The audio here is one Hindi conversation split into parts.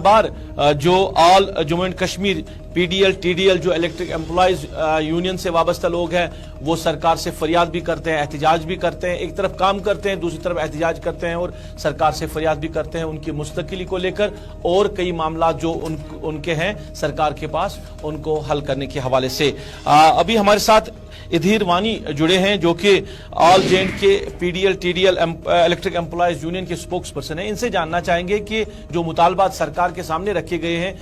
बार जो all Jammu and Kashmir PDL TDL जो इलेक्ट्रिक एम्प्लॉयज यूनियन से वाबस्ता लोग हैं वो सरकार से फरियाद भी करते हैं, एहतजाज भी करते हैं। एक तरफ काम करते हैं, दूसरी तरफ एहतजाज करते हैं और सरकार से फरियाद भी करते हैं उनकी मुस्तकिली को लेकर और कई मामला जो उनके हैं सरकार के पास उनको हल करने के हवाले से। अभी हमारे साथ इधीर वानी जुड़े हैं जो कि ऑल जेएंड के PDL TDL electric employees union के स्पोक्स पर्सन हैं। इनसे जानना चाहेंगे कि जो मुतालबात सरकार के सामने रखे गए हैं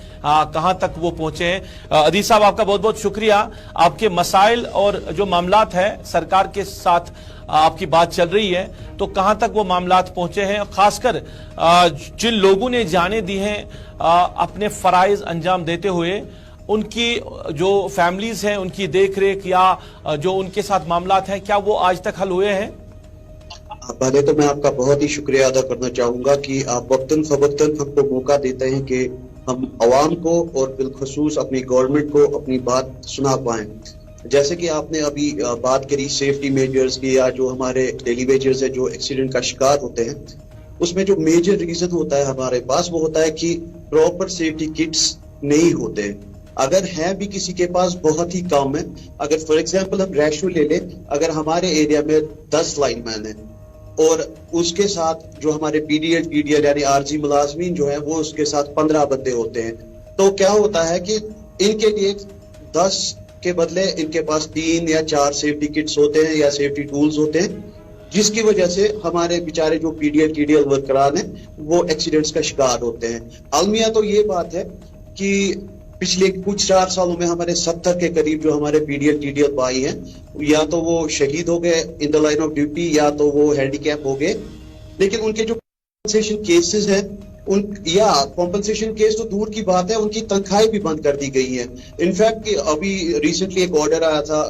कहां तक वो पहुंचे हैं। अदील साहब, आपका बहुत बहुत शुक्रिया। आपके मसाइल और जो मामलात है सरकार के साथ आपकी बात चल रही है तो कहां तक वो मामलात पहुंचे हैं, खासकर जिन लोगों ने जाने दी हैं अपने फराइज अंजाम देते हुए उनकी जो फैमिलीज हैं उनकी देख रेख या जो उनके साथ मामलात हैं क्या वो आज तक हल हुए हैं? पहले तो मैं आपका बहुत ही शुक्रिया अदा करना चाहूंगा कि आप वक्तन फवक्तन हमको मौका देते हैं कि हम अवाम को और बिलखसूस अपनी गवर्नमेंट को अपनी बात सुना पाएं। जैसे कि आपने अभी बात करी सेफ्टी मेजर्स की या जो हमारे डेली वेजर्स है जो एक्सीडेंट का शिकार होते हैं, उसमें जो मेजर रीजन होता है हमारे पास वो होता है कि प्रॉपर सेफ्टी किट्स नहीं होते। अगर है भी किसी के पास बहुत ही कम है। अगर फॉर एग्जांपल हम रेशो ले लें, अगर हमारे एरिया में 10 लाइनमैन है और उसके साथ जो हमारे पीडीएल टीडीएल यानी आरजी मुलाजमीन जो है वो उसके साथ 15 बंदे होते हैं, तो क्या होता है कि इनके लिए 10 के बदले इनके पास 3 या 4 सेफ्टी किट्स होते हैं या सेफ्टी टूल्स होते हैं, जिसकी वजह से हमारे बेचारे जो पीडीएल टीडीएल वर्करान है वो एक्सीडेंट्स का शिकार होते हैं। अलमिया तो ये बात है कि पिछले कुछ 4 सालों में हमारे 70 के करीब जो हमारे पीडीएल टीडीएल भाई हैं या तो वो शहीद हो गए in the line of duty या तो वो हैंडीकैप हो गए। लेकिन उनके जो कॉम्पनसेशन केसेस हैं कॉम्पनसेशन केस तो दूर की बात है, उनकी तनख्वाहें भी बंद कर दी गई है। इनफैक्ट अभी रिसेंटली एक ऑर्डर आया था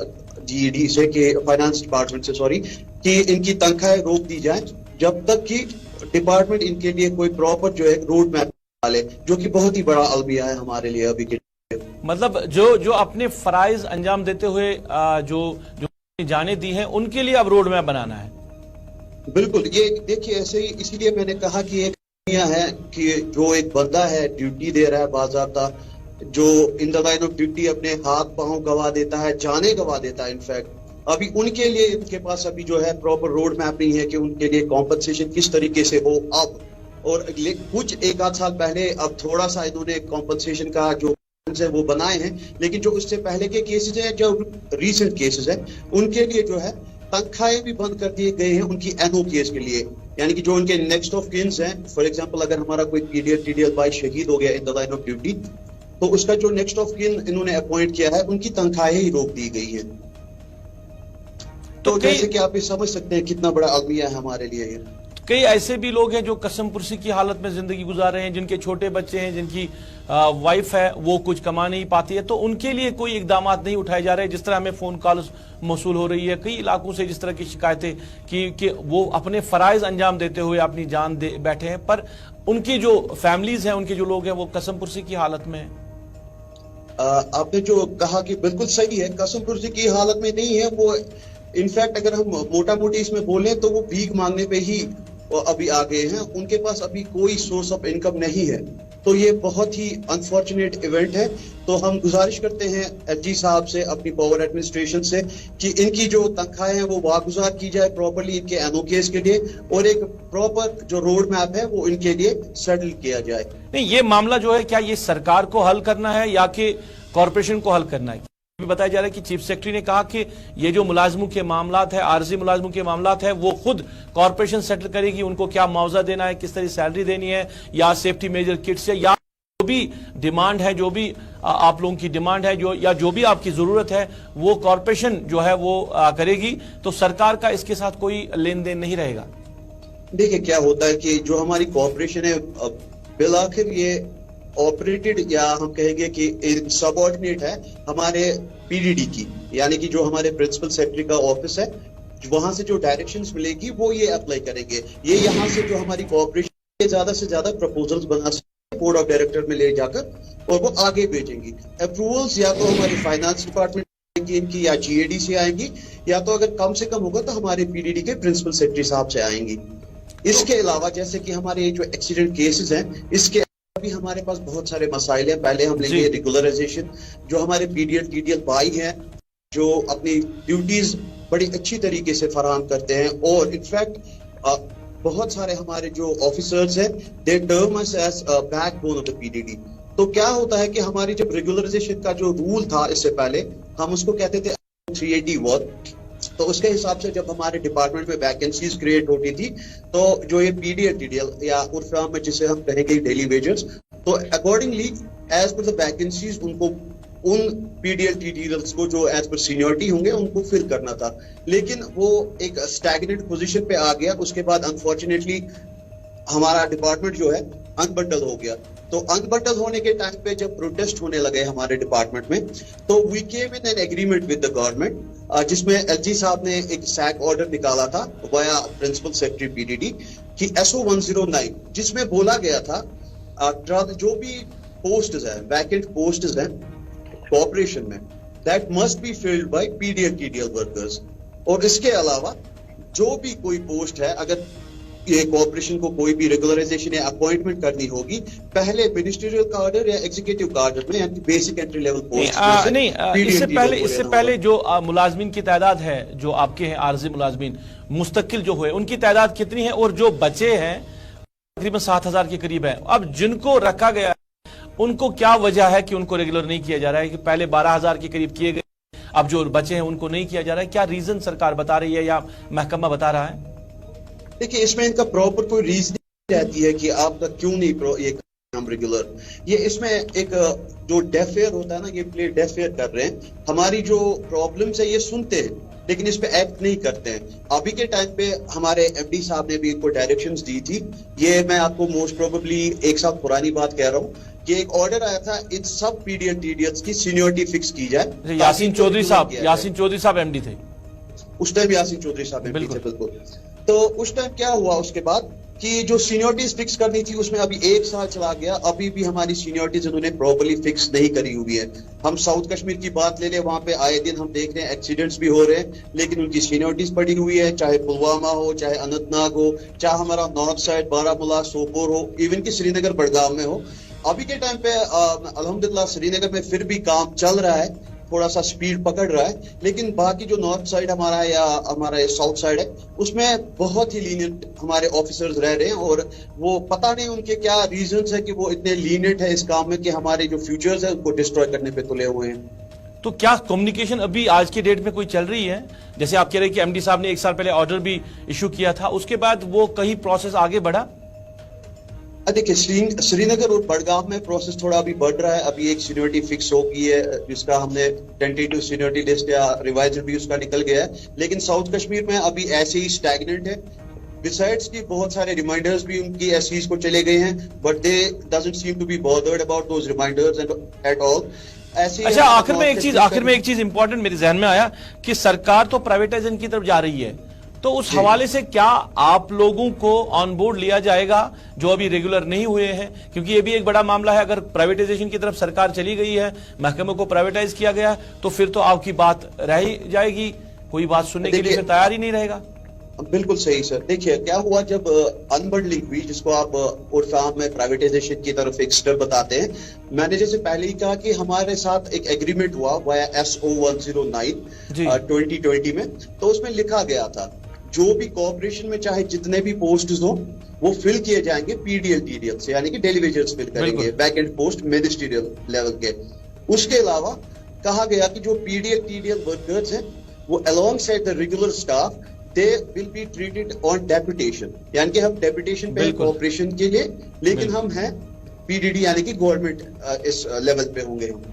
जीईडी से कि फाइनेंस डिपार्टमेंट से सॉरी कि इनकी तनख्वाहें रोक दी जाए जब तक कि डिपार्टमेंट इनके लिए कोई प्रॉपर जो है रोड मैप डाले, जो कि बहुत ही बड़ा अलमिया है हमारे लिए अभी के। मतलब जो अपने फराइज अंजाम देते हुए जो जाने दी हैं उनके लिए अब रोड मैप बनाना है। बिल्कुल, ये देखिए ऐसे ही इसीलिए मैंने कहा कि एक है कि जो एक बंदा है ड्यूटी दे रहा है बाज़ाब्ता, जो in the line of duty अपने हाथ पांव गवा देता है, जाने गवा देता है। इनफैक्ट अभी उनके लिए इनके पास अभी जो है प्रॉपर रोड मैप नहीं है कि उनके लिए कॉम्पनसेशन किस तरीके से हो अब। और कुछ 1-8 साल पहले अब थोड़ा सा इन्होंने कॉम्पनसेशन का जो है वो बनाए हैं, लेकिन जो उससे पहले के केसेस हैं जो रीसेंट केसेस हैं उनके लिए जो है तनख्वाहें भी बंद कर दिए गए हैं उनकी एनओ केस के लिए। यानी कि जो उनके नेक्स्ट ऑफ किन्स हैं, फॉर एग्जांपल अगर हमारा कोई पीडीएल टीडीएल भाई शहीद हो गया in the line of duty तो उसका जो नेक्स्ट ऑफ किन इन्होंने अपॉइंट किया है उनकी तनख्वाहें ही रोक दी गई हैं। तो जैसे कि आप ये समझ सकते हैं कितना बड़ा अलमिया है हमारे लिए ये। कई ऐसे भी लोग हैं जो कसम पुरसी की हालत में जिंदगी गुजार रहे हैं, जिनके छोटे बच्चे हैं, जिनकी वाइफ है वो कुछ कमा नहीं पाती है, तो उनके लिए कोई इकदाम नहीं उठाए जा रहे। जिस तरह हमें फोन कॉल मौसूल हो रही है कई इलाकों से जिस तरह की शिकायतें कि वो अपने फराइज अंजाम देते हुए अपनी जान दे बैठे हैं, पर उनकी जो फैमिलीज हैं, उनके जो लोग हैं वो कसम पुरसी की हालत में है। आपने जो कहा कि बिल्कुल सही है, कसम पुरसी की हालत में नहीं है वो। इनफैक्ट अगर हम मोटा मोटी इसमें बोले तो वो भीख मांगने पे ही अभी आ गए हैं, उनके पास अभी कोई सोर्स ऑफ इनकम नहीं है। तो ये बहुत ही अनफॉर्चुनेट इवेंट है। तो हम गुजारिश करते हैं एसजी साहब से, अपनी पावर एडमिनिस्ट्रेशन से, कि इनकी जो तनख्वाहें हैं वो वागुजार की जाए प्रॉपरली इनके एनओकेस के लिए, और एक प्रॉपर जो रोड मैप है वो इनके लिए सेटल किया जाए। नहीं, ये मामला जो है क्या ये सरकार को हल करना है या कि कॉर्पोरेशन को हल करना है? बताया जा रहा है कि चीफ सेक्रेटरी ने कहा कि ये जो मुलाजमों के मामलात है, आरजी मुलाजमों के मामलात है, वो खुद कॉर्पोरेशन सेटल करेगी। उनको क्या मुआवजा देना है, किस तरह सैलरी देनी है, या सेफ्टी मेजर किट्स है, या जो भी डिमांड है, जो भी आप लोगों की डिमांड है, जो भी आपकी जरूरत है वो कॉर्पोरेशन जो है वो करेगी। तो सरकार का इसके साथ कोई लेन देन नहीं रहेगा। देखिए क्या होता है कि जो हमारी कॉर्पोरेशन है बिलाखिर ये ऑपरेटेड या हम कहेंगे कि सबऑर्डिनेट है हमारे पीडीडी की, यानी कि जो हमारे प्रिंसिपल सेक्रेटरी का ऑफिस है, वहां से जो डायरेक्शंस मिलेगी वो ये अप्लाई करेंगे। ये यहाँ से जो हमारी कॉर्पोरेशन ज्यादा से ज्यादा प्रपोजल्स बना सकते बोर्ड ऑफ डायरेक्टर में ले जाकर, और वो आगे भेजेंगी। अप्रूवल्स या तो हमारी फाइनेंस डिपार्टमेंट इनकी या जीएडी से आएंगी, या तो अगर कम से कम होगा तो हमारे पीडीडी के प्रिंसिपल सेक्रेटरी साहब से आएंगी। इसके अलावा जैसे कि हमारे जो एक्सीडेंट केसेस हैं, इसके अभी हमारे पास बहुत सारे मसाइल हैं। पहले हम लेंगे रेगुलराइजेशन। जो हमारे पीडीएल टीडीएल भाई हैं जो अपनी ड्यूटीज बड़ी अच्छी तरीके से फराहम करते हैं, और इनफैक्ट बहुत सारे हमारे जो ऑफिसर्स हैं they term us as backbone of the PDD. तो क्या होता है कि हमारी जब रेगुलराइजेशन का जो रूल था इससे पहले, हम उसको कहते थे 381, तो उसके हिसाब से जब हमारे डिपार्टमेंट में वैकेंसीज क्रिएट होती थी, तो जो ये पीडीएल टीडीएल या उर्फ में जिसे हम कहेंगे डेली वेजर्स, तो accordingly as per the vacancies उनको उन पीडीएल टीडीएल्स को जो एज पर सीनियरिटी होंगे उनको फिल करना था। लेकिन वो एक स्टैग्नेंट पोजीशन पे आ गया। उसके बाद अनफॉर्चुनेटली हमारा डिपार्टमेंट जो है अनबंडल हो गया। तो अनबंडल होने के टाइम पे जब प्रोटेस्ट होने लगे हमारे डिपार्टमेंट में, तो we came in an agreement with the government, जिसमें एलजी साहब ने एक सैक ऑर्डर निकाला था वाया प्रिंसिपल सेक्रेटरी पीडीडी कि SO 109, जिसमें बोला गया था जो भी पोस्ट है, वैकेंट पोस्ट है कॉर्पोरेशन में, that must be filled by PDL TDL workers. और इसके अलावा जो भी कोई पोस्ट है, अगर ये कॉर्पोरेशन को कोई भी रेगुलराइजेशन या अपॉइंटमेंट करनी होगी, पहले मिनिस्ट्रियल कार्डर या एग्जीक्यूटिव कार्डर में, यानी बेसिक एंट्री लेवल पोस्ट नहीं, इससे पहले जो मुलाजमीन की तादाद है, जो आपके हैं आरजी मुलाजमीन मुस्तकिल जो हुए, उनकी तादाद कितनी है? और जो बचे हैं तकरीबन 7,000 के करीब है। अब जिनको रखा गया उनको क्या वजह है कि उनको रेगुलर नहीं किया जा रहा है? कि पहले 12,000 के करीब किए गए, अब जो बचे हैं उनको नहीं किया जा रहा है। क्या रीजन सरकार बता रही है या महकमा बता रहा है? देखिए, इसमें इनका प्रॉपर कोई रीजन रहती है कि आपका क्यों नहीं ये हम रेगुलर। ये इसमें एक जो डेफेयर होता है ना, ये प्ले डेफेयर कर रहे हैं। हमारी जो प्रॉब्लम्स है ये सुनते हैं लेकिन इस पे एक्ट नहीं करते हैं। अभी के टाइम पे हमारे एमडी साहब ने भी इनको डायरेक्शंस दी थी। ये मैं आपको मोस्ट प्रोबेबली एक साल पुरानी बात कह रहा हूँ कि एक ऑर्डर आया था इन सब पीडीएल टीडीएल्स की सीनियरिटी फिक्स की जाए। यासीन चौधरी साहब एमडी थे उस टाइम। यासीन चौधरी साहब एमडी थे, बिल्कुल। तो उस टाइम क्या हुआ उसके बाद कि जो सीनियरिटीज फिक्स करनी थी उसमें अभी एक साल चला गया, अभी भी हमारी सीनियरिटीज उन्होंने प्रॉपर्ली फिक्स नहीं करी हुई है। हम साउथ कश्मीर की बात ले ले, वहां पे आए दिन हम देख रहे हैं एक्सीडेंट्स भी हो रहे हैं, लेकिन उनकी सीनियरिटीज पड़ी हुई है। चाहे पुलवामा हो, चाहे अनंतनाग हो, चाहे हमारा नॉर्थ साइड बारामूला सोपोर हो, इवन की श्रीनगर बड़गाम में हो। अभी के टाइम पे अल्हम्दुलिल्लाह श्रीनगर में फिर भी काम चल रहा है, थोड़ा सा स्पीड पकड़ रहा है, लेकिन बाकी जो नॉर्थ साइड हमारा है या हमारा साउथ साइड है उसमें बहुत ही लीनियंट हमारे ऑफिसर्स रह रहे हैं। और वो पता नहीं उनके क्या रीजंस है कि वो इतने लीनियंट है इस काम में कि हमारे जो फ्यूचर्स है उनको डिस्ट्रॉय करने पे तुले हुए हैं। तो क्या कम्युनिकेशन अभी आज के डेट में कोई चल रही है? जैसे आप कह रहे हैं कि एमडी साहब ने एक साल पहले ऑर्डर भी इशू किया था, उसके बाद वो कहीं प्रोसेस आगे बढ़ा? देखिए, श्रीनगर और बड़गाम में प्रोसेस थोड़ा अभी बढ़ रहा है। अभी एक सीनियरिटी फिक्स हो गई है जिसका हमने टेंटेटिव सीनियरिटी लिस्ट या रिवाइज भी उसका निकल गया है, लेकिन साउथ कश्मीर में अभी ऐसे ही स्टैग्नेंट है। बिसाइड्स की बहुत सारे रिमाइंडर्स भी उनकी एससीज को चले गए हैं, but they doesn't seem to be bothered about those reminders at all. अच्छा, आखिर में एक चीज इंपॉर्टेंट मेरे जहन में आया कि सरकार तो प्राइवेटाइजेशन की तरफ जा रही है, तो उस हवाले से क्या आप लोगों को ऑन बोर्ड लिया जाएगा जो अभी रेगुलर नहीं हुए हैं? क्योंकि ये भी एक बड़ा मामला है। अगर प्राइवेटाइजेशन की तरफ सरकार चली गई है, महकमे को प्राइवेटाइज किया गया, तो फिर तो आपकी बात रह ही जाएगी, कोई बात सुनने के लिए तैयार ही नहीं रहेगा। बिल्कुल सही सर। देखिए क्या हुआ जब अनबंडलिंग हुई, जिसको आप उर्फ आम में प्राइवेटाइजेशन की तरफ एक स्टेप बताते हैं, मैंने जैसे पहले ही कहा कि हमारे साथ एक एग्रीमेंट हुआ वाया SO 109 2020 में। तो उसमें लिखा गया था जो भी कॉर्पोरेशन में चाहे जितने भी पोस्ट हो वो फिल किए जाएंगे पीडीएल टीडीएल से, यानी कि डेली वेजर्स फिल करेंगे, वैकेंट पोस्ट मिनिस्ट्रियल लेवल के। उसके अलावा कहा गया कि जो पीडीएल टीडीएल वर्कर्स हैं वो along side the regular staff they will be treated on deputation, यानी कि हम डेपुटेशन पे कॉर्पोरेशन के लिए, लेकिन हम हैं पीडीडी यानी कि गवर्नमेंट इस लेवल पे होंगे हम।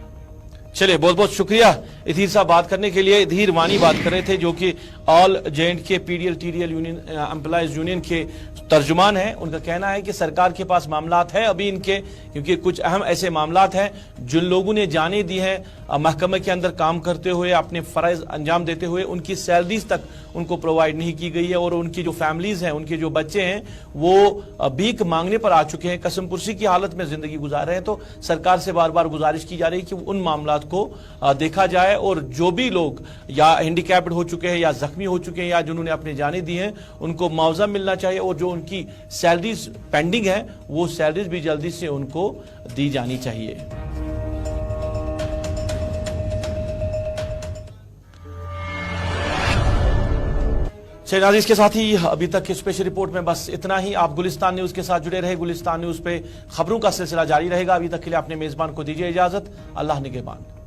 चलिए, बहुत बहुत शुक्रिया इधीर साहब बात करने के लिए। इधीर वानी बात कर रहे थे जो कि all J&K PDL TDL union employees union के तर्जुमान है। उनका कहना है कि सरकार के पास मामलात है अभी इनके, क्योंकि कुछ अहम ऐसे मामलात हैं जिन लोगों ने जाने दी हैं महकमे के अंदर काम करते हुए, अपने फर्ज अंजाम देते हुए, उनकी सैलरीज तक उनको प्रोवाइड नहीं की गई है, और उनकी जो फैमिलीज हैं, उनके जो बच्चे हैं, वो भीख मांगने पर आ चुके हैं, कसम पुरसी की हालत में जिंदगी गुजार रहे हैं। तो सरकार से बार बार गुजारिश की जा रही है कि उन मामला बात को देखा जाए और जो भी लोग या हैंडीकैप्ड हो चुके हैं या जख्मी हो चुके हैं या जिन्होंने अपनी जानें दी हैं उनको मुआवजा मिलना चाहिए और जो उनकी सैलरीज पेंडिंग है वो सैलरीज भी जल्दी से उनको दी जानी चाहिए। नाज़रीन, इसके साथ ही अभी तक की स्पेशल रिपोर्ट में बस इतना ही। आप गुलिस्तान न्यूज के साथ जुड़े रहे। गुलिस्तान न्यूज पे खबरों का सिलसिला जारी रहेगा। अभी तक के लिए अपने मेजबान को दीजिए इजाजत। अल्लाह निगहबान।